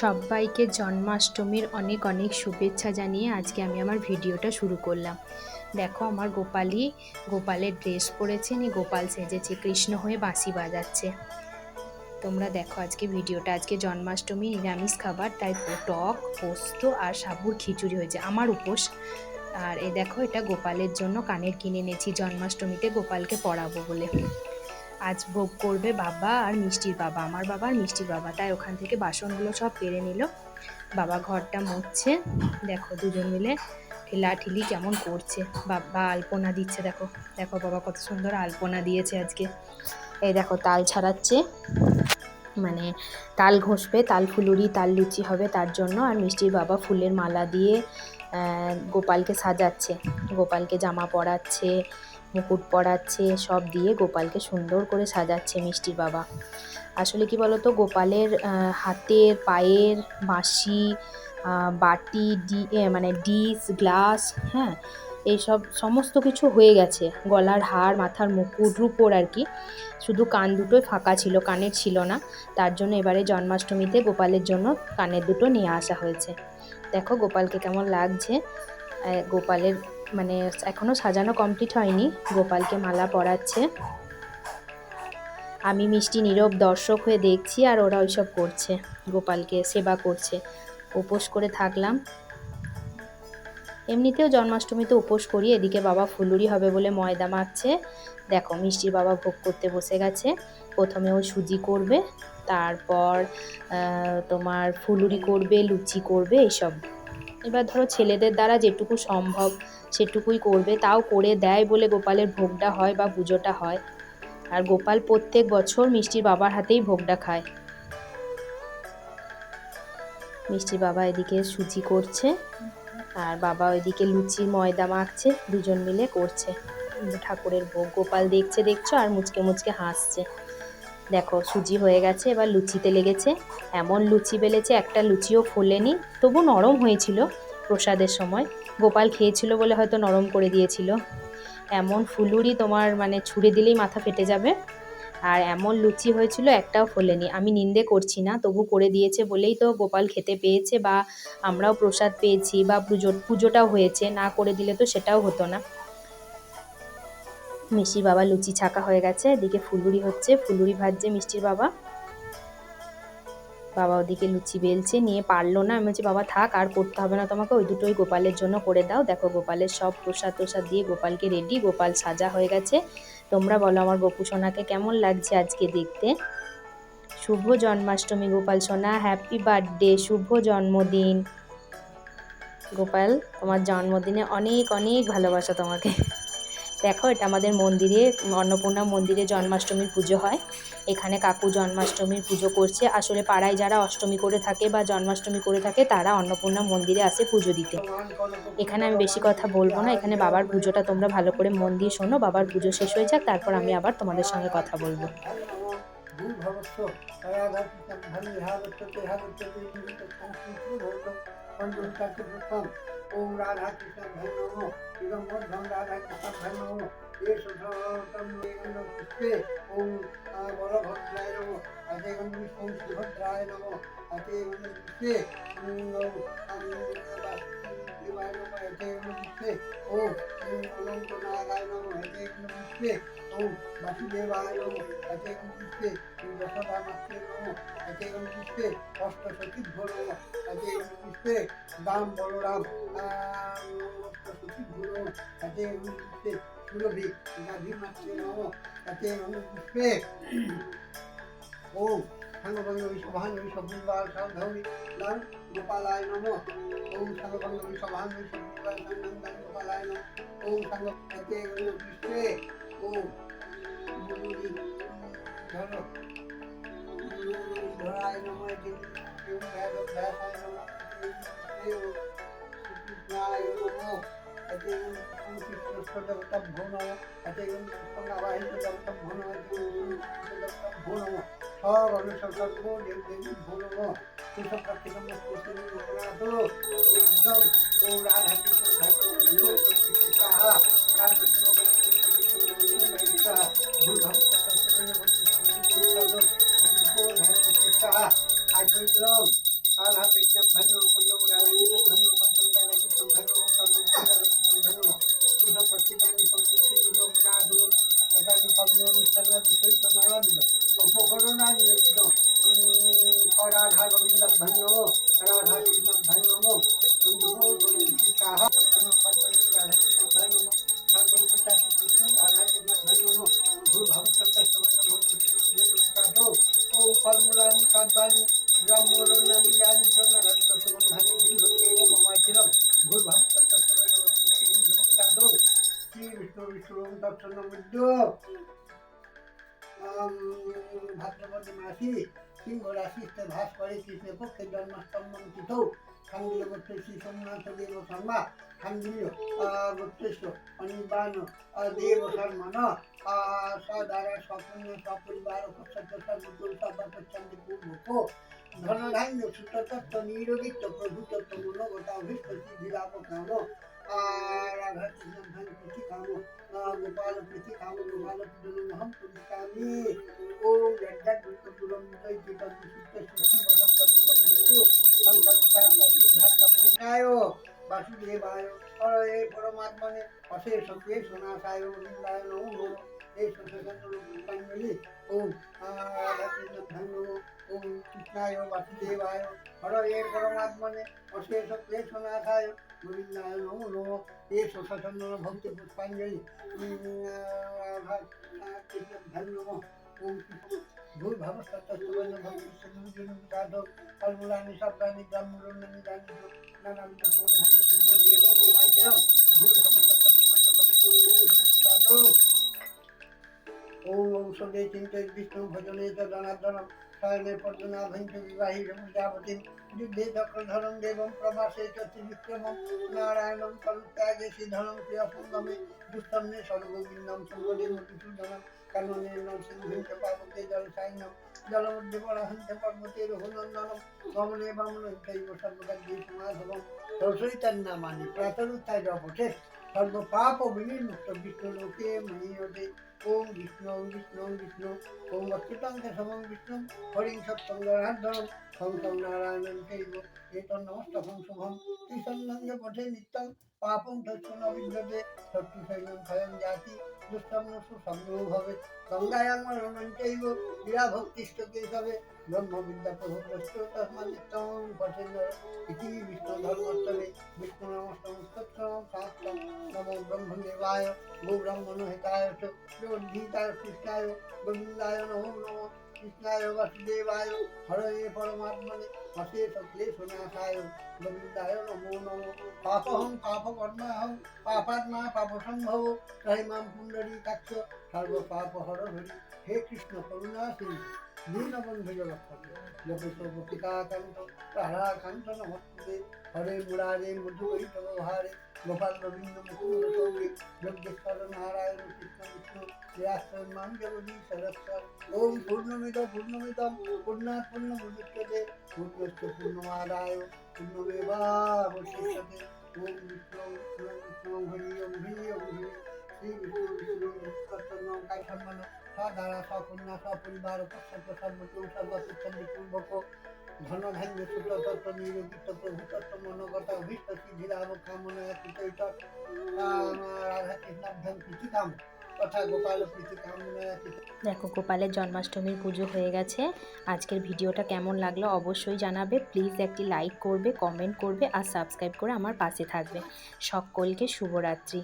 সবাইকে জন্মাষ্টমীর অনেক অনেক শুভেচ্ছা জানিয়ে আজকে আমি আমার ভিডিওটা শুরু করলাম। দেখো আমার গোপালের ড্রেস পরেছে, গোপাল সেজেছে, কৃষ্ণ হয়ে বাঁশি বাজাচ্ছে। তোমরা দেখো আজকে ভিডিওটা। আজকে জন্মাষ্টমী, নিরামিষ খাবার, তাই টক, পোস্ত আর সাবুর খিচুড়ি হয়েছে, আমার উপোস। আর এই দেখো, এটা গোপালের জন্য কানের কিনে এনেছি, জন্মাষ্টমীতে গোপালকে পরাবো বলে। আজ ভোগ করবে বাবা আর মিষ্টির বাবা, আমার বাবা আর মিষ্টির বাবা, তাই ওখান থেকে বাসনগুলো সব পেরে নিল। বাবা ঘরটা মুছছে, দেখো দুজন মিলে ঠেলাঠেলি কেমন করছে। বাবা আলপনা দিচ্ছে, দেখো দেখো বাবা কত সুন্দর আলপনা দিয়েছে আজকে। এই দেখো তাল ছাড়াচ্ছে, মানে তাল ঘষবে, তাল ফুলুরি, তাল লুচি হবে তার জন্য। আর মিষ্টির বাবা ফুলের মালা দিয়ে গোপালকে সাজাচ্ছে, গোপালকে জামা পরাচ্ছে, মুকুট পরাচ্ছে, সব দিয়ে গোপালকে সুন্দর করে সাজাচ্ছে মিষ্টির বাবা। আসলে কি বলতো, গোপালের হাতের, পায়ের, বাঁশি, বাটি, মানে ডিশ, গ্লাস, হ্যাঁ, এইসব সমস্ত কিছু হয়ে গেছে। গলার হার, মাথার মুকুট, রূপোর আর কি, শুধু কান দুটোই ফাঁকা ছিল, কানের ছিল না। তার জন্য এবারে জন্মাষ্টমীতে গোপালের জন্য কানের দুটো নিয়ে আসা হয়েছে। দেখো গোপালকে কেমন লাগছে। গোপালের মানে এখনো সাজানো কমপ্লিট হয়নি, গোপালকে মালা পরাচ্ছে। আমি মিষ্টি নীরব দর্শক হয়ে দেখছি, আর ওরা ওইসব করছে, গোপালকে সেবা করছে। উপোস করে থাকলাম, এমনিতেও জন্মাষ্টমীতে উপোস করি। এদিকে বাবা ফুলুরি হবে বলে ময়দা মাখছে। দেখো মিষ্টির বাবা ভোগ করতে বসে গেছে। প্রথমে ও সুজি করবে, তারপর তোমার ফুলুরি করবে, লুচি করবে, এইসব। এবার ধরো ছেলেদের দ্বারা যেটুকু সম্ভব সেটুকুই করবে, তাও করে দেয় বলে গোপালের ভোগটা হয় বা পুজোটা হয়। আর গোপাল প্রত্যেক বছর মিষ্টির বাবার হাতেই ভোগটা খায়। মিষ্টির বাবা এদিকে সুজি করছে, আর বাবা ওইদিকে লুচি ময়দা মাখছে, দুজন মিলে করছে ঠাকুরের ভোগ। গোপাল দেখছো আর মুচকে মুচকে হাসছে। দেখো সুজি হয়ে গেছে, এবার লুচিতে লেগেছে। এমন লুচি বেলেছে, একটা লুচিও ফোলেনি, তবু নরম হয়েছিল প্রসাদের সময়। গোপাল খেয়েছিল বলে হয়তো নরম করে দিয়েছিল। এমন ফুলুরি তোমার মানে ছুঁড়ে দিলেই মাথা ফেটে যাবে। আর এমন লুচি হয়েছিল, একটাও ফোলেনি। আমি নিন্দে করছি না, তবু করে দিয়েছে বলেই তো গোপাল খেতে পেয়েছে, বা আমরাও প্রসাদ পেয়েছি, বা পুজোটাও হয়েছে। না করে দিলে তো সেটাও হতো না। মিষ্টির বাবা লুচি ছাকা হয়ে গেছে, এদিকে ফুলুরি হচ্ছে, ফুলুরি ভাজছে মিষ্টির বাবা। বাবা ওদিকে লুচি বেলছে, নিয়ে পারলো না। আমি বলছি বাবা থাক, আর করতে হবে না তোমাকে, ওই দুটোই গোপালের জন্য করে দাও। দেখো গোপালের সব প্রসাদ দিয়ে গোপালকে রেডি, গোপাল সাজা হয়ে গেছে। তোমরা বলো আমার গোপু সোনাকে কেমন লাগছে আজকে দেখতে। শুভ জন্মাষ্টমী গোপাল সোনা, হ্যাপি বার্থডে, শুভ জন্মদিন। গোপাল তোমার জন্মদিনে অনেক অনেক ভালোবাসা তোমাকে। দেখো এটা আমাদের মন্দিরে, অন্নপূর্ণা মন্দিরে জন্মাষ্টমীর পুজো হয়। এখানে কাকু জন্মাষ্টমীর পুজো করছে। আসলে পাড়ায় যারা অষ্টমী করে থাকে বা জন্মাষ্টমী করে থাকে, তারা অন্নপূর্ণা মন্দিরে আসে পুজো দিতে। এখানে আমি বেশি কথা বলবো না, এখানে বাবার পুজোটা তোমরা ভালো করে মন দিয়ে শোনো। বাবার পুজো শেষ হয়ে যাক, তারপর আমি আবার তোমাদের সঙ্গে কথা বলবো। ओम राधा कृष्ण धन नमो इदम बद्धं राधा कृष्ण धन नमो ये सुधोतम वेगन पुष्पे ओम बलभद्राय नमो अजय गंधी ओम सुभद्राय नमो अजय गंधी पुष्पे देवाय नमो अजय गंधी पुष्पे ओम अनंत नारायण नमो अजय गंधी पुष्पे ओम वासुदेवाय नमो अजय गंधी पुष्पे यशोदा मात्रे नमो अजय गंधी पुष्पे अष्टसती भो नमो अजय गंधी पुष्पे दाम बलराम सुरभि गाधी मात्रे नमो अजय गंधी पुष्पे ओम संगभंग विश्वभान विश्वभूंगार साधवी लाल गोपालाय नमो ओम संगभंग विश्वभान विश्वभूंगार नंदन गोपालाय नमो ओम संग अजय गंधी पुष्पे ओम मुनि धरो धराय नमो अजय गंधी भैरव भैरव नमो नाय नमो अजय गंधी कृष्ण भो नमो अजय गंधी पुष्पनावाहित देवता भो नमो अजय गंधी भो नमो सब अनुसंधान को देव देवी भो नमो सुख प्रतिगम पुष्टि निरादो एकदम ओम राधा कृष्ण धन नमो कृष्णा राधा कृष्ण भूल भक्त सत्संग भक्त कृष्णा आज কৃষ্ণাভ্যাং নমো রাধা কৃষ্ণাভ্যাং নমো সীতাহ রাধা কৃষ্ণাভ্যাং নমো সর্বপ্রচার কৃষ্ণ রাধা কৃষ্ণাভ্যাং নমো ভূর্ভব সন্তস্তমেন ভূ ও ফলমূলানি খাদ্যানি ব্রাহ্মণানি ইয়ানি জনরাজ্য সুগন্ধানি বিন্দুকে ও মমাচিরম ভূর্ভব সন্তস্তমেন ভূ শ্রী বিষ্ণু বিষ্ণু তৎসন্নমিদ্য ভাদ্রপদী মাসি সিংহ রাশিতে ভাস করে কৃষ্ণের পক্ষে জন্মাষ্টমী তিথৌ খাঙ্গীয় গোত্রের শ্রী সোমনাথ দেব শর্মা খাঙ্গীয় গোত্রেশ্ব অনির্বাণ দেব শর্মণ সদারা স্বপুণ্য সপরিবার উপসর্গ সর্বকুল সর্বপ্রচন্ডী পূর্বক ধনধান্য সুততত্ত্ব নিরোগিত্ব প্রভুতত্ত্ব মনোগতা অভীষ্ট সিদ্ধিলাভ কাম রাধা কৃষ্ণ প্রীতি কাম গোপাল প্রীতি কাম গোপাল প্রীতমহম পুরিকামি ওম যজ্ঞা দুর্গপুরম দৈতিকম সুত্তে সুতি বসন্ত পুত্র সংকল্পতা সিদ্ধার্থ পুণ্যায় বাসুদেবায় হরে পরমাত্মনে অশেষ ক্লেশ নাশায় গোবিন্দায় নমো এই সত্যচন্দ্র পুষ্পাঞ্জলি ওম রাধা কৃষ্ণ ধন্য ওম কৃষ্ণায় বাসুদেবায় হরে পরমাত্মনে অশেষ ক্লেশ নাশায় গোবিন্দায় নমো নমো এই সত্যচন্দ্র ভক্তি পুষ্পাঞ্জলি রাধা কৃষ্ণ ধন্য ওম ভূর্ভব সত্যস্তবন্য ভক্তি সিন্ধু ফলমূলানি শব্দানি ব্রাহ্মণানি দানি নানাবিধ সুগন্ধানি সিন্ধু দেব ভূমাচিরম ভূর্ভব সত্যস্তবন্য ভক্তি ওম ঔষধে চিন্তয় বিষ্ণু ভজনে চ জনার্দনম শয়নে পর্জনা ভঞ্চ বিবাহী প্রজাপতিম যুদ্ধে চক্রধরম দেবম প্রবাসে চ ত্রিবিক্রমম নারায়ণম পরিত্যাগে সিদ্ধনম ক্রিয়াসঙ্গমে দুস্তম্নে সর্বগোবিন্দম সর্বদে মধুসূদনম কাননে নরসিংহং চ পাবকে জলসায়নম জলমধ্যে পরাহঞ্চ পর্বতে রঘুনন্দনম গমনে বামনে চৈব সর্বকার্যে সমাধবম রসৈতন্নামানি প্রাতরুত্থায় জপঠে সর্বপাপ বিনির্মুক্ত বিষ্ণুলোকে মনীয়তে ওম বিষ্ণু বিষ্ণু বিষ্ণু ওম অচ্যুতাং কেশবং বিষ্ণু হরিং সত্যং জনার্দনম শঙ্কং নারায়ণং চৈব এতন্নমস্তকং শুভম ত্রিসন্নঞ্জ পথে নিত্যং পাপং তৎসু ন বিদ্যতে শত্রুসৈন্যং ক্ষয়ং জাতি দুষ্টং সুসম্নো ভবেৎ গঙ্গায়াং মরণং চৈব ক্রীড়াভক্তিষ্ঠ কেশবে ব্রহ্মবিদ্যা প্রভুবস্তু তস্মাদিত্যং পঠেন্দ্র ইতি বিষ্ণু ধর্মোত্তরে বিষ্ণু নমস্তং স্তোত্রং শাস্ত্রং নমো ব্রহ্মদেবায় গো ব্রাহ্মণ হিতায় চ যোদ্ধীতায় কৃষ্ণায় গোবিন্দায় নমো নমঃ কৃষ্ণায় বাসুদেবায় হরে পরমাত্মনে অশেষ ক্লেশ নাশায় গোবিন্দায় নমো নমঃ পাপহং পাপকর্মাহং পাপাত্মা পাপসম্ভব ত্রয়ীমাং পুণ্ডরীকাক্ষ সর্বপাপহর হরি হে কৃষ্ণ করুণা সিন্ধু দীনবন্ধু জগৎপতে জগত গোপিকাকান্ত রাধাকান্ত নমস্তুতে হরে মুরারে মধুকৈত ব্যবহারে গোপাল গোবিন্দ মুকুন্দ সৌরে যজ্ঞেশ্বর নারায়ণ কৃষ্ণ বিষ্ণু শ্রেয়াশ্রয় মান জগদী সরস্বর ওম পূর্ণমিদম পূর্ণাৎ পূর্ণমুদচ্যতে পূর্ণশ্চ পূর্ণমাদায় পূর্ণমেবাবশিষ্যতে ওম বিষ্ণু বিষ্ণু হরি ওম হরি ওম হরি শ্রী বিষ্ণু বিষ্ণু কাইসম্মান সদারা সকন্যা সপরিবার উপসর্গ সর্বকেও সর্বপ্রচন্ডী পূর্বক ধনধান্য সুততত্ত্ব নিরোগিত প্রভুতত্ত্ব মনোগত অভীষ্ট সিদ্ধিলাভ কামনায় কৃতৈত রাধা কৃষ্ণাভ্যাং প্রীতিকাম তথা গোপাল প্রীতি কামনায়। দেখো গোপালের জন্মাষ্টমীর পুজো হয়ে গেছে। আজকের ভিডিওটা কেমন লাগলো অবশ্যই জানাবে। প্লিজ একটি লাইক করবে, কমেন্ট করবে আর সাবস্ক্রাইব করে আমার পাশে থাকবে। সকলকে শুভরাত্রি।